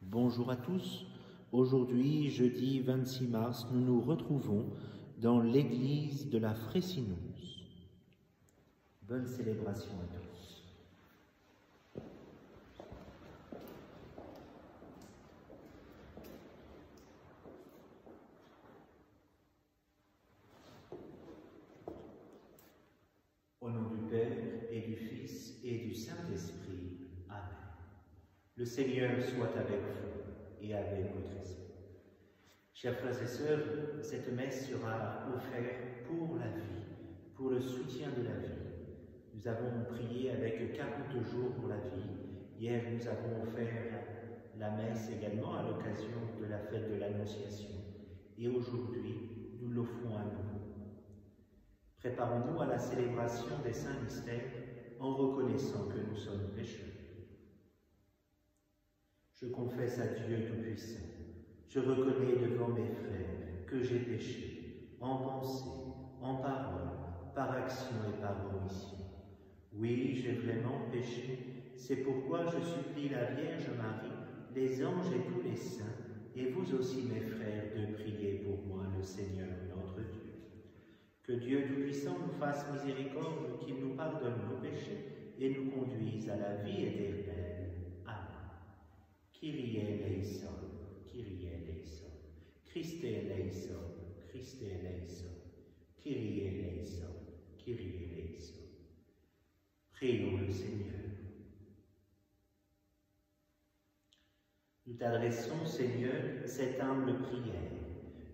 Bonjour à tous. Aujourd'hui, jeudi 26 mars, nous nous retrouvons dans l'église de la Frayssinous. Bonne célébration à tous. Au nom du Père et du Fils et du Saint-Esprit. Amen. Le Seigneur soit avec vous et avec votre esprit. Chers frères et sœurs, cette messe sera offerte pour la vie, pour le soutien de la vie. Nous avons prié avec 40 jours pour la vie. Hier, nous avons offert la messe également à l'occasion de la fête de l'Annonciation. Et aujourd'hui, nous l'offrons à nouveau. Préparons-nous à la célébration des saints mystères en reconnaissant que nous sommes pécheurs. Je confesse à Dieu Tout-Puissant, je reconnais devant mes frères que j'ai péché, en pensée, en parole, par action et par omission. Oui, j'ai vraiment péché, c'est pourquoi je supplie la Vierge Marie, les anges et tous les saints, et vous aussi mes frères, de prier pour moi le Seigneur notre Dieu. Que Dieu Tout-Puissant nous fasse miséricorde, qu'il nous pardonne nos péchés et nous conduise à la vie éternelle. Amen. Kyrie eleison, Kyrie eleison, Christe eleison, Christe eleison, Kyrie eleison, Kyrie eleison. Prions le Seigneur. Nous t'adressons, Seigneur, cette humble prière,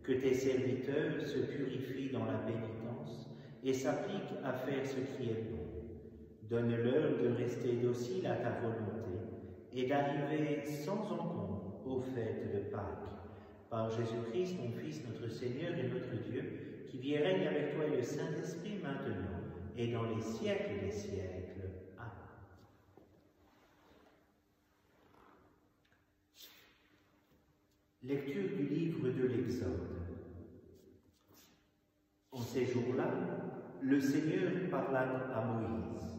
que tes serviteurs se purifient dans la pénitence et s'appliquent à faire ce qui est bon. Donne-leur de rester dociles à ta volonté et d'arriver sans encombre aux fêtes de Pâques. Par Jésus-Christ, ton Fils, notre Seigneur et notre Dieu, qui vit et règne avec toi et le Saint-Esprit maintenant et dans les siècles des siècles. Amen. Lecture du livre de l'Exode. En ces jours-là, le Seigneur parla à Moïse.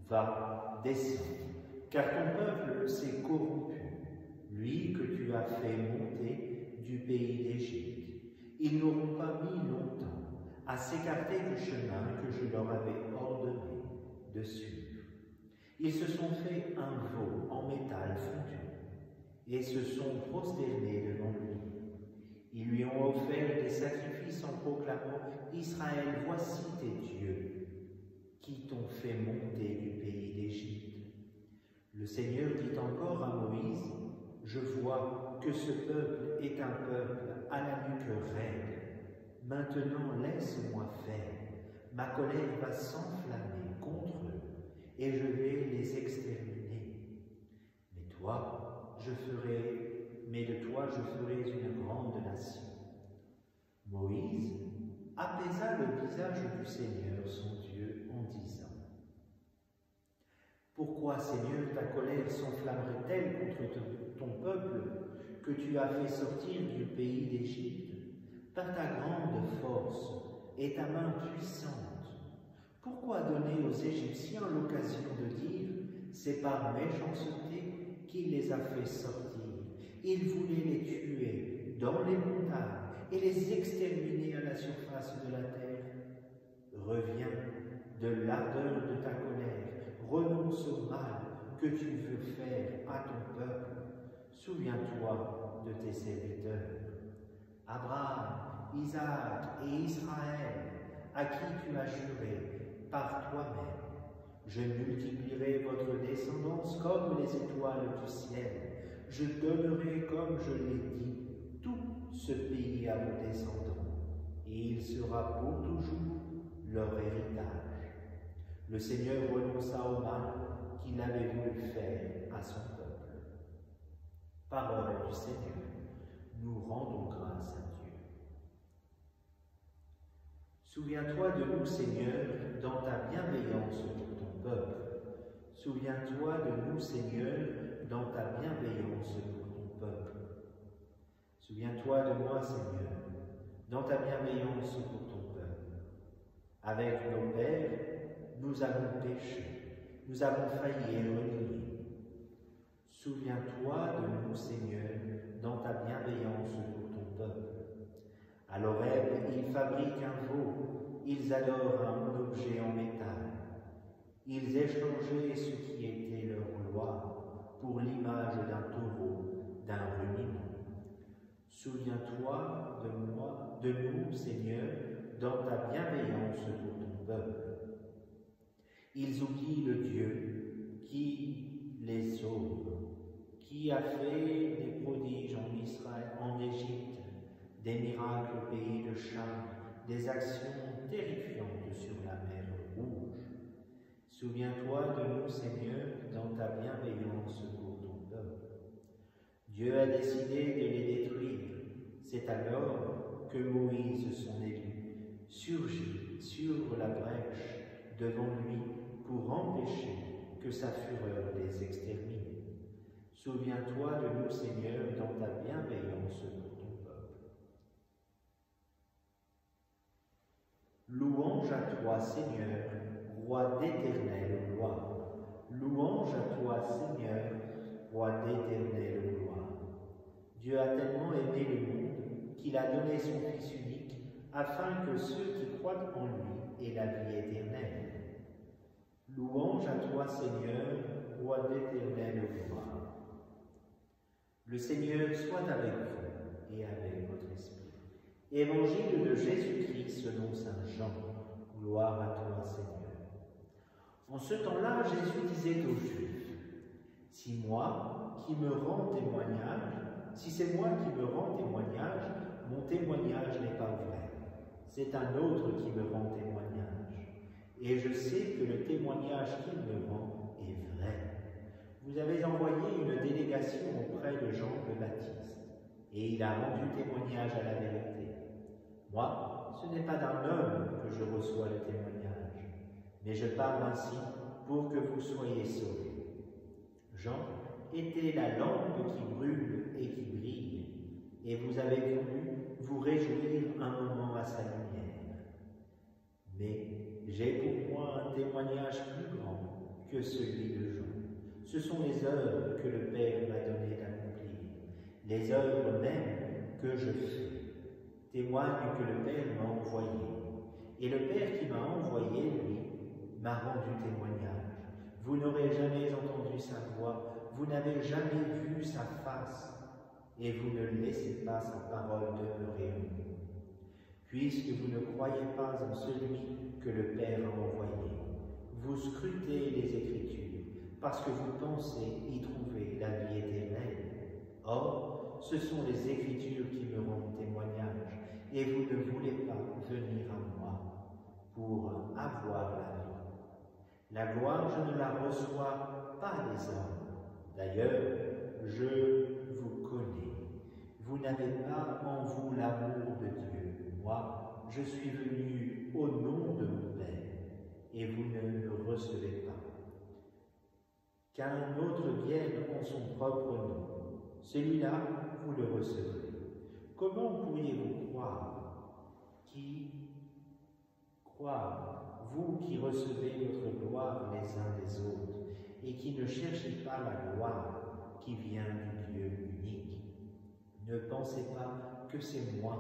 Va, descends, car ton peuple s'est corrompu, lui que tu as fait monter du pays d'Égypte. Ils n'auront pas mis longtemps à s'écarter du chemin que je leur avais ordonné de suivre. Ils se sont fait un veau en métal fondu et se sont prosternés devant lui. Ils lui ont offert des sacrifices en proclamant « Israël, voici tes dieux, qui t'ont fait monter du pays d'Égypte. » Le Seigneur dit encore à Moïse « Je vois que ce peuple est un peuple à la nuque raide. Maintenant laisse-moi faire. Ma colère va s'enflammer contre eux et je vais les exterminer. Mais de toi, je ferai une grande nation. » Moïse apaisa le visage du Seigneur, son Dieu, en disant « Pourquoi, Seigneur, ta colère s'enflammerait-elle contre ton peuple que tu as fait sortir du pays d'Égypte par ta grande force et ta main puissante? Pourquoi donner aux Égyptiens l'occasion de dire « C'est par méchanceté qu'il les a fait sortir. Il voulait les tuer dans les montagnes et les exterminer à la surface de la terre. Reviens de l'ardeur de ta colère, renonce au mal que tu veux faire à ton peuple. Souviens-toi de tes serviteurs, Abraham, Isaac et Israël, à qui tu as juré par toi-même. Je multiplierai votre descendance comme les étoiles du ciel. Je donnerai, comme je l'ai dit, tout ce pays à vos descendants, et il sera pour toujours leur héritage. » Le Seigneur renonça au mal qu'il avait voulu faire à son peuple. Parole du Seigneur, nous rendons grâce à Dieu. Souviens-toi de nous, Seigneur, dans ta bienveillance pour ton peuple. Souviens-toi de nous, Seigneur, dans ta bienveillance pour ton peuple. Souviens-toi de moi, Seigneur, dans ta bienveillance pour ton peuple. Avec nos pères, nous avons péché, nous avons failli et renié. Souviens-toi de nous, Seigneur, dans ta bienveillance pour ton peuple. À l'Horeb, ils fabriquent un veau, ils adorent un objet en métal. Ils échangeaient ce qui était leur gloire pour l'image d'un taureau, d'un ruminant. Souviens-toi de nous, Seigneur, dans ta bienveillance pour ton peuple. Ils oublient le Dieu qui les sauve, qui a fait des prodiges en Israël, en Égypte, des miracles au pays de Cham, des actions terrifiantes sur la mer Rouge. Souviens-toi de nous, Seigneur, dans ta bienveillance pour ton peuple. Dieu a décidé de les détruire. C'est alors que Moïse, son élu, surgit sur la brèche devant lui pour empêcher que sa fureur les extermine. Souviens-toi de nous, Seigneur, dans ta bienveillance pour ton peuple. Louange à toi, Seigneur, roi d'éternelle gloire. Louange à toi, Seigneur, roi d'éternelle gloire. Dieu a tellement aimé le monde qu'il a donné son Fils unique, afin que ceux qui croient en lui aient la vie éternelle. Louange à toi, Seigneur, roi d'éternelle gloire. Le Seigneur soit avec vous et avec votre esprit. Évangile de Jésus-Christ selon saint Jean. Gloire à toi, Seigneur. En ce temps-là, Jésus disait aux Juifs, « Si c'est moi qui me rends témoignage, mon témoignage n'est pas vrai. C'est un autre qui me rend témoignage. Et je sais que le témoignage qu'il me rend est vrai. Vous avez envoyé une délégation auprès de Jean le Baptiste, et il a rendu témoignage à la vérité. Moi, ce n'est pas d'un homme que je reçois le témoignage, mais je parle ainsi pour que vous soyez sauvés. Jean était la lampe qui brûle et qui brille, et vous avez voulu vous réjouir un moment à sa lumière. Mais j'ai pour moi un témoignage plus grand que celui de Jean. Ce sont les œuvres que le Père m'a donné d'accomplir, les œuvres mêmes que je fais, témoignent que le Père m'a envoyé. Et le Père qui m'a envoyé, lui, m'a rendu témoignage. Vous n'aurez jamais entendu sa voix, vous n'avez jamais vu sa face, et vous ne laissez pas sa parole demeurer en vous. Puisque vous ne croyez pas en celui que le Père a envoyé, vous scrutez les Écritures, parce que vous pensez y trouver la vie éternelle. Or, ce sont les Écritures qui me rendent témoignage, et vous ne voulez pas venir à moi pour avoir la vie. La gloire, je ne la reçois pas des hommes. D'ailleurs, je vous connais. Vous n'avez pas en vous l'amour de Dieu. Moi, je suis venu au nom de mon Père, et vous ne le recevez pas. Qu'un autre vienne en son propre nom, celui-là, vous le recevrez. Comment pourriez-vous croire? Vous qui recevez votre gloire les uns des autres, et qui ne cherchez pas la gloire qui vient du Dieu unique. Ne pensez pas que c'est moi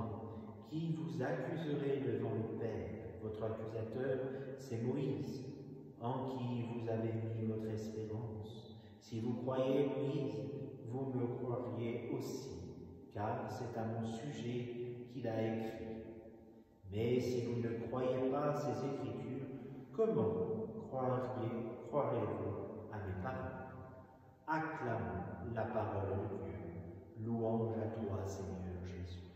qui vous accuserai devant le Père. Votre accusateur, c'est Moïse, en qui vous avez mis votre espérance. Si vous croyez Moïse, vous me croiriez aussi, car c'est à mon sujet qu'il a écrit. Mais si vous ne croyez pas ces Écritures, comment croirez-vous à mes paroles? Acclamons la parole de Dieu. Louange à toi, Seigneur Jésus.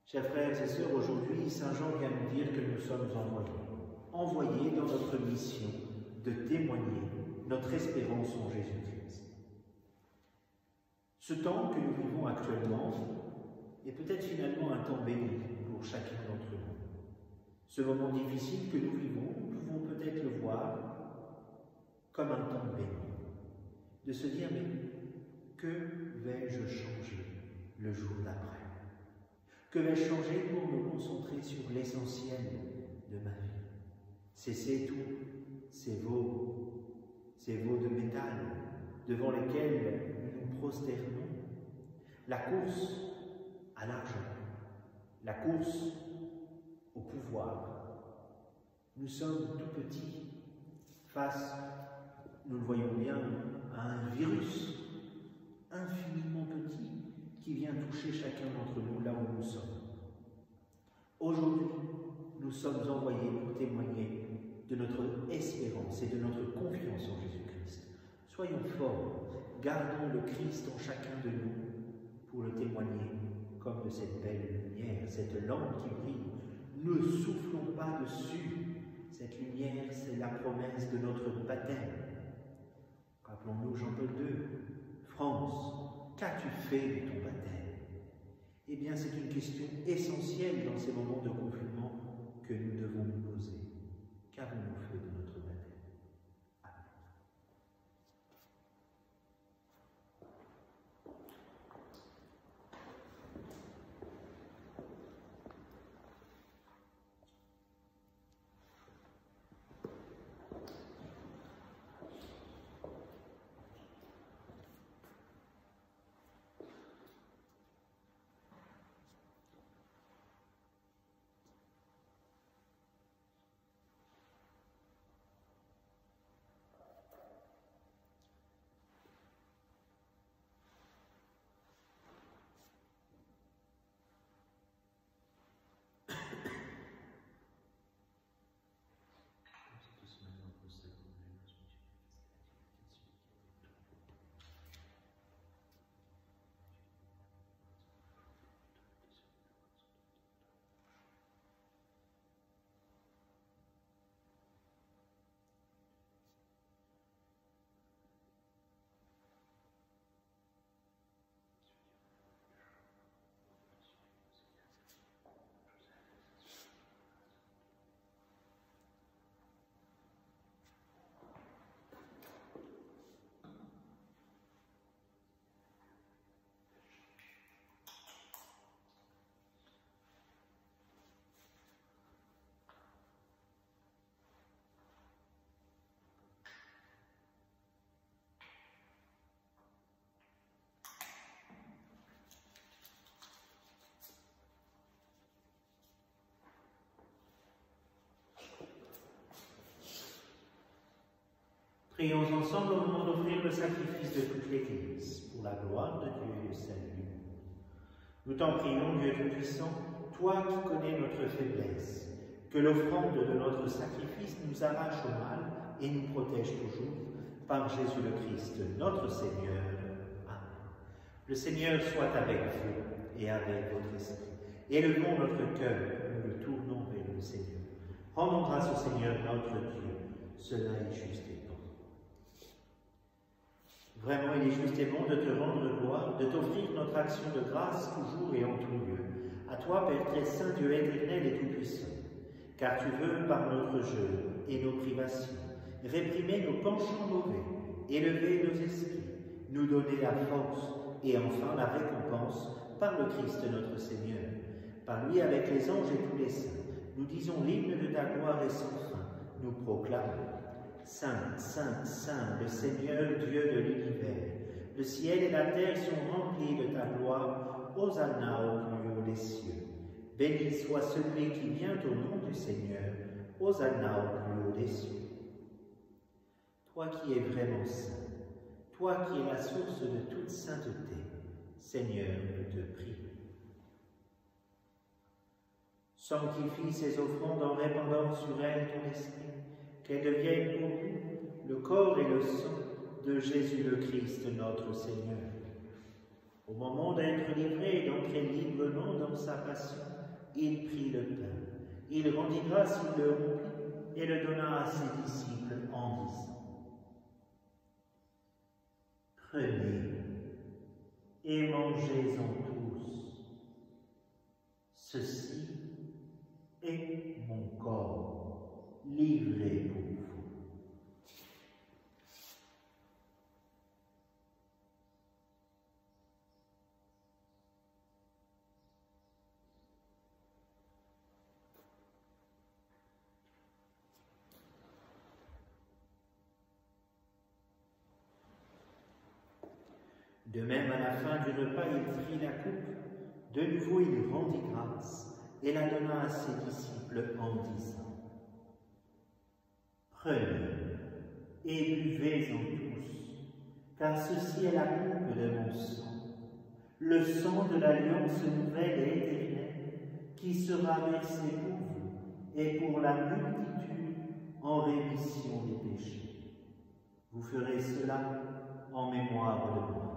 Chers frères et sœurs, aujourd'hui, Saint Jean vient nous dire que nous sommes envoyés dans notre mission de témoigner notre espérance en Jésus-Christ. Ce temps que nous vivons actuellement est peut-être finalement un temps béni pour chacun d'entre nous. Ce moment difficile que nous vivons, nous pouvons peut-être le voir comme un temps béni. De se dire, mais que vais-je changer le jour d'après? Que vais-je changer pour me concentrer sur l'essentiel de ma vie? Cesser tous ces veaux de métal devant lesquels nous nous prosternons. La course à l'argent, la course au pouvoir. Nous sommes tout petits face, nous le voyons bien, à un virus infiniment petit qui vient toucher chacun d'entre nous là où nous sommes. Aujourd'hui, nous sommes envoyés pour témoigner de notre espérance et de notre confiance en Jésus-Christ. Soyons forts, gardons le Christ en chacun de nous pour le témoigner comme de cette belle lumière, cette lampe qui brille. Ne soufflons pas dessus. Cette lumière, c'est la promesse de notre baptême. Rappelons-nous Jean-Paul II. France, qu'as-tu fait de ton baptême? Eh bien, c'est une question essentielle dans ces moments de confinement que nous devons nous poser. Qu'avons-nous fait de notre baptême? Amen. Prions ensemble au moment d'offrir le sacrifice de toute l'Église, pour la gloire de Dieu et le salut du monde. Nous t'en prions, Dieu Tout-Puissant, toi qui connais notre faiblesse, que l'offrande de notre sacrifice nous arrache au mal et nous protège toujours, par Jésus le Christ, notre Seigneur. Amen. Le Seigneur soit avec vous et avec votre esprit. Élevons notre cœur, nous le tournons vers le Seigneur. Rendons grâce au Seigneur notre Dieu, cela est juste et bon. Vraiment, il est juste et bon de te rendre gloire, de t'offrir notre action de grâce toujours et en tout lieu. À toi, Père très saint, Dieu éternel et tout-puissant, car tu veux, par notre jeûne et nos privations, réprimer nos penchants mauvais, élever nos esprits, nous donner la force et enfin la récompense par le Christ notre Seigneur. Par lui, avec les anges et tous les saints, nous disons l'hymne de ta gloire et sans fin, nous proclamons. Saint, Saint, Saint, le Seigneur Dieu de l'univers, le ciel et la terre sont remplis de ta gloire, Hosanna au plus haut des cieux. Béni soit celui qui vient au nom du Seigneur, Hosanna au plus haut des cieux. Toi qui es vraiment saint, toi qui es la source de toute sainteté, Seigneur, nous te prions. Sanctifie ces offrandes en répandant sur elles ton esprit, qu'elles deviennent pour nous le corps et le sang de Jésus le Christ, notre Seigneur. Au moment d'être livré et d'entrer librement dans sa passion, il prit le pain, il rendit grâce, il le rompit et le donna à ses disciples en disant : Prenez et mangez-en tous. Ceci est mon corps livré pour vous. De même, à la fin du repas, il prit la coupe. De nouveau, il rendit grâce et la donna à ses disciples en disant: Prenez et buvez-en tous, car ceci est la coupe de mon sang, le sang de l'alliance nouvelle et éternelle, qui sera versé pour vous et pour la multitude en rémission des péchés. Vous ferez cela en mémoire de moi.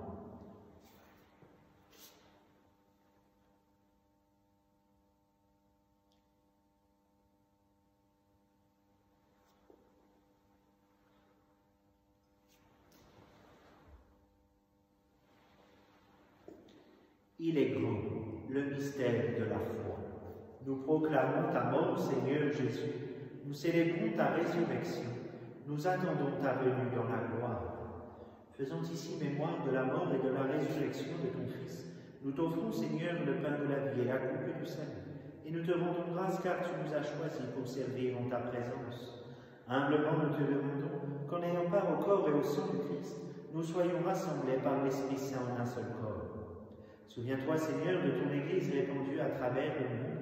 Il est grand, le mystère de la foi. Nous proclamons ta mort, Seigneur Jésus. Nous célébrons ta résurrection. Nous attendons ta venue dans la gloire. Faisons ici mémoire de la mort et de la résurrection de ton Fils. Nous t'offrons, Seigneur, le pain de la vie et la coupe du salut. Et nous te rendons grâce car tu nous as choisis pour servir en ta présence. Humblement, nous te demandons qu'en ayant part au corps et au sang du Christ, nous soyons rassemblés par l'Esprit Saint en un seul corps. Souviens-toi, Seigneur, de ton Église répandue à travers le monde.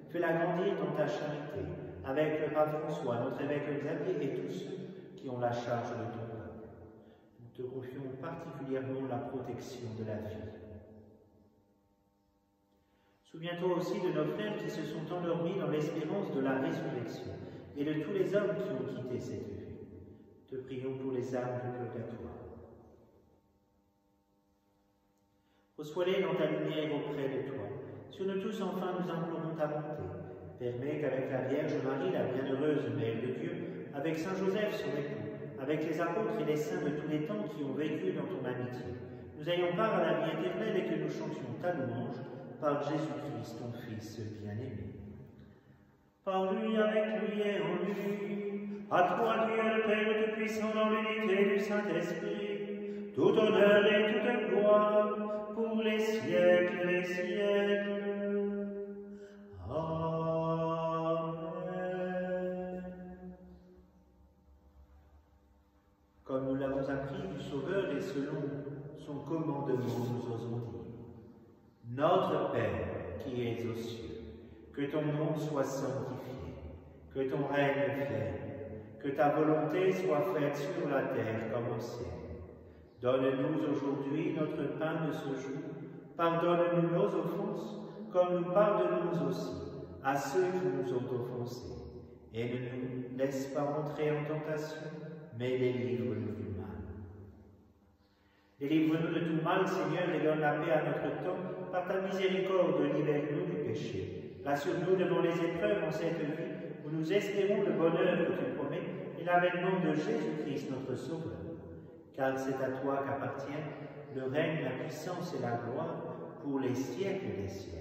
Fais-la grandir dans ta charité, avec le pape François, notre évêque Xavier et tous ceux qui ont la charge de ton peuple. Nous te confions particulièrement la protection de la vie. Souviens-toi aussi de nos frères qui se sont endormis dans l'espérance de la résurrection et de tous les hommes qui ont quitté cette vie. Te prions pour les âmes du purgatoire. Reçois-les dans ta lumière auprès de toi. Sur nous tous, enfin, nous implorons ta bonté. Permets qu'avec la Vierge Marie, la bienheureuse Mère de Dieu, avec Saint Joseph, son époux, avec les apôtres et les saints de tous les temps qui ont vécu dans ton amitié, nous ayons part à la vie éternelle et que nous chantions ta louange par Jésus-Christ, ton Fils bien-aimé. Par lui, avec lui et en lui, à toi, Dieu le Père Tout-Puissant, dans l'unité du Saint-Esprit, tout honneur et toute gloire, pour les siècles des siècles. Amen. Comme nous l'avons appris du Sauveur et selon son commandement, nous osons dire: Notre Père qui es aux cieux, que ton nom soit sanctifié, que ton règne vienne, que ta volonté soit faite sur la terre comme au ciel. Donne-nous aujourd'hui notre pain de ce jour. Pardonne-nous nos offenses, comme nous pardonnons aussi à ceux qui nous ont offensés. Et ne nous laisse pas entrer en tentation, mais délivre-nous du mal. Délivre-nous de tout mal, Seigneur, et donne la paix à notre temps. Par ta miséricorde, libère-nous du péché. Rassure-nous devant les épreuves en cette vie, où nous espérons le bonheur que tu promets, et l'avènement de Jésus-Christ, notre Sauveur. Car c'est à toi qu'appartiennent le règne, la puissance et la gloire pour les siècles des siècles.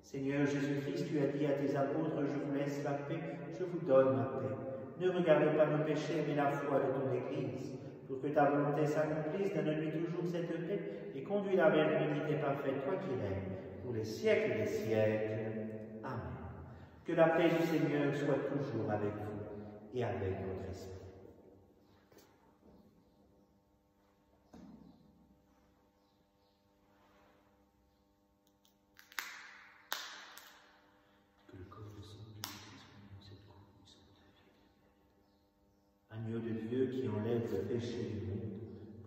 Seigneur Jésus-Christ, tu as dit à tes apôtres: Je vous laisse la paix, je vous donne ma paix. Ne regarde pas nos péchés, mais la foi de ton Église. Pour que ta volonté s'accomplisse, donne-lui toujours cette paix et conduis-la vers l'unité parfaite, toi qui règnes, pour les siècles des siècles. Amen. Que la paix du Seigneur soit toujours avec vous et avec votre esprit. Agneau de Dieu qui enlève le péché du monde,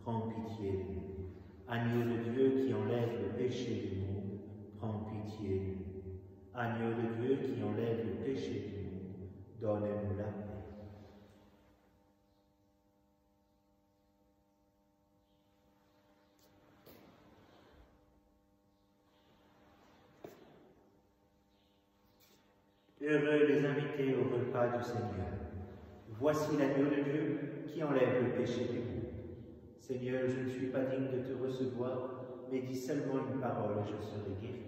prends pitié de nous. Agneau de Dieu qui enlève le péché du monde, prends pitié de nous. Agneau de Dieu qui enlève le péché du monde, donne-nous la paix. Heureux les invités au repas du Seigneur. Voici l'agneau de Dieu qui enlève le péché du monde. Seigneur, je ne suis pas digne de te recevoir, mais dis seulement une parole et je serai guéri.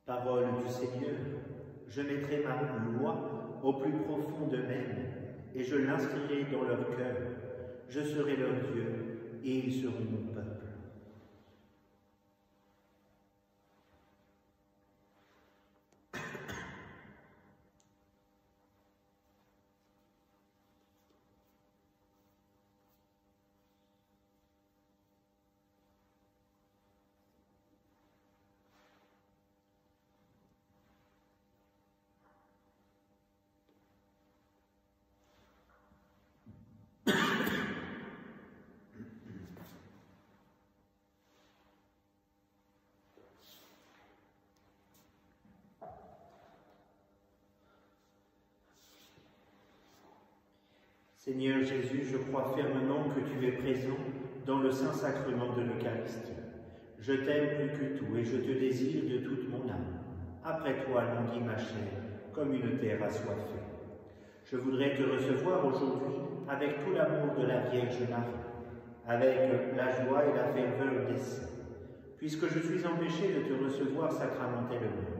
Parole du Seigneur, je mettrai ma loi au plus profond d'eux-mêmes, et je l'inscrirai dans leur cœur. Je serai leur Dieu, et ils seront mon peuple. Seigneur Jésus, je crois fermement que tu es présent dans le Saint-Sacrement de l'Eucharistie. Je t'aime plus que tout et je te désire de toute mon âme. Après toi languit ma chair, comme une terre assoiffée. Je voudrais te recevoir aujourd'hui avec tout l'amour de la Vierge Marie, avec la joie et la ferveur des saints. Puisque je suis empêché de te recevoir sacramentellement,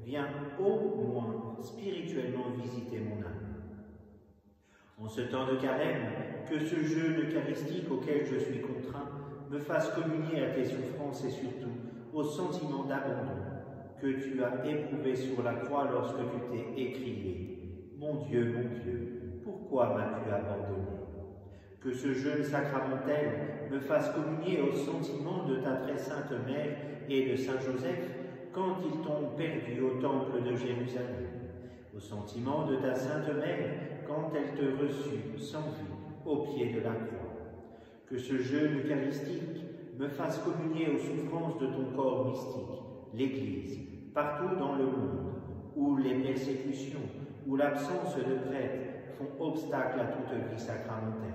viens au moins spirituellement visiter mon âme. En ce temps de carême, que ce jeûne eucharistique auquel je suis contraint me fasse communier à tes souffrances et surtout au sentiment d'abandon que tu as éprouvé sur la croix lorsque tu t'es écrié « Mon Dieu, pourquoi m'as-tu abandonné ?» Que ce jeûne sacramentel me fasse communier au sentiment de ta très sainte Mère et de Saint Joseph quand ils t'ont perdu au temple de Jérusalem, au sentiment de ta sainte Mère quand elle te reçut sans vie au pied de la croix. Que ce jeûne eucharistique me fasse communier aux souffrances de ton corps mystique, l'Église, partout dans le monde, où les persécutions, où l'absence de prêtres font obstacle à toute vie sacramentelle.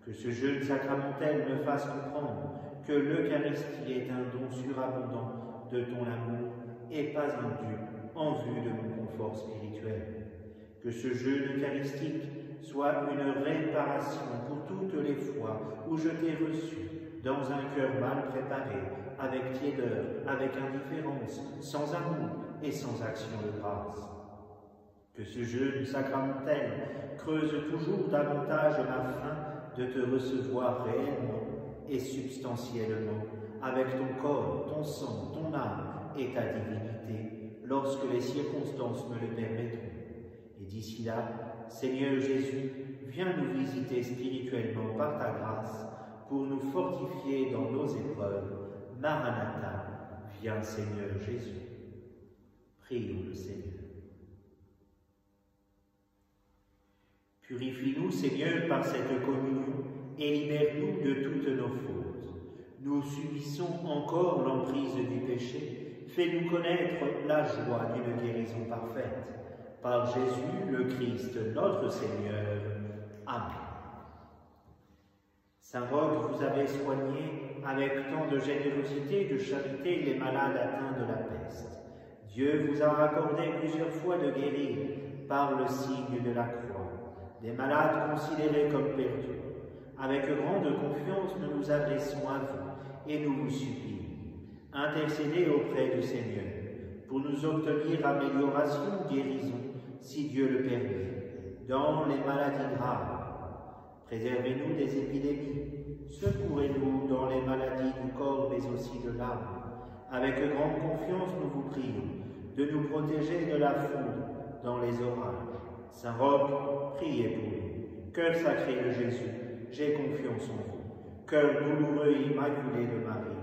Que ce jeûne sacramentel me fasse comprendre que l'Eucharistie est un don surabondant de ton amour et pas un dû en vue de mon confort spirituel. Que ce jeûne eucharistique soit une réparation pour toutes les fois où je t'ai reçu dans un cœur mal préparé, avec tiédeur, avec indifférence, sans amour et sans action de grâce. Que ce jeûne sacramentel creuse toujours davantage ma faim de te recevoir réellement et substantiellement, avec ton corps, ton sang, ton âme et ta divinité, lorsque les circonstances me le permettront. Et d'ici là, Seigneur Jésus, viens nous visiter spirituellement par ta grâce pour nous fortifier dans nos épreuves. Maranatha, viens Seigneur Jésus. Prions le Seigneur. Purifie-nous, Seigneur, par cette communion et libère-nous de toutes nos fautes. Nous subissons encore l'emprise du péché. Fais-nous connaître la joie d'une guérison parfaite. Par Jésus le Christ, notre Seigneur. Amen. Saint Roch, vous avez soigné avec tant de générosité et de charité les malades atteints de la peste. Dieu vous a accordé plusieurs fois de guérir par le signe de la croix des malades considérés comme perdus. Avec grande confiance, nous nous adressons à vous et nous vous supplions. Intercédez auprès du Seigneur pour nous obtenir amélioration, guérison, si Dieu le permet, dans les maladies graves. Préservez-nous des épidémies, secourez-nous dans les maladies du corps mais aussi de l'âme. Avec grande confiance, nous vous prions de nous protéger de la foudre dans les orages. Saint Roch, priez pour nous. Cœur sacré de Jésus, j'ai confiance en vous. Cœur douloureux et immaculé de Marie,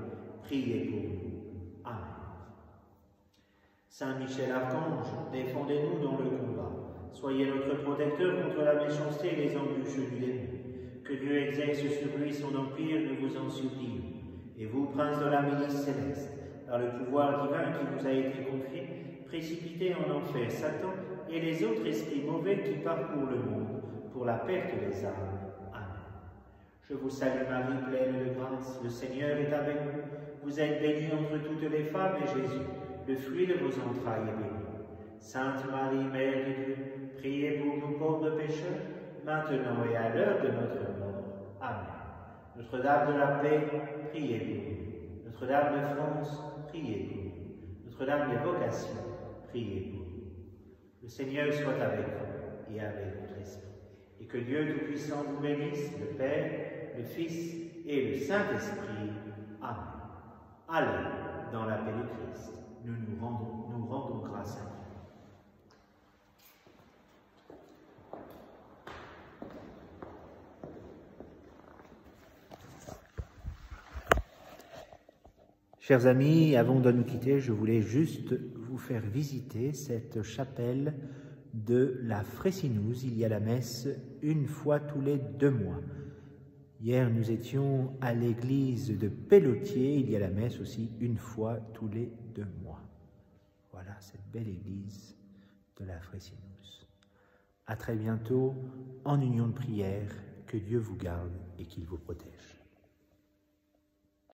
priez pour nous. Amen. Saint Michel Archange, défendez-nous dans le combat. Soyez notre protecteur contre la méchanceté et les embûches du démon. Que Dieu exerce sur lui son empire, nous vous en supplions. Et vous, prince de la milice céleste, par le pouvoir divin qui vous a été confié, précipitez en enfer Satan et les autres esprits mauvais qui parcourent le monde pour la perte des âmes. Amen. Je vous salue Marie, pleine de grâce, le Seigneur est avec vous. Vous êtes bénie entre toutes les femmes et Jésus, le fruit de vos entrailles, est béni. Sainte Marie, Mère de Dieu, priez pour nous pauvres pécheurs, maintenant et à l'heure de notre mort. Amen. Notre-Dame de la paix, priez pour nous. Notre-Dame de France, priez pour nous. Notre-Dame des vocations, priez pour nous. Le Seigneur soit avec vous et avec votre esprit. Et que Dieu Tout-Puissant vous bénisse, le Père, le Fils et le Saint-Esprit. Amen. Allez dans la paix de Christ. Nous rendons grâce à Dieu. Chers amis, avant de nous quitter, je voulais juste vous faire visiter cette chapelle de la Frayssinous. Il y a la messe une fois tous les 2 mois. Hier, nous étions à l'église de Pellotier. Il y a la messe aussi une fois tous les 2 mois. Voilà cette belle église de la Frayssinous. À très bientôt en union de prière. Que Dieu vous garde et qu'il vous protège.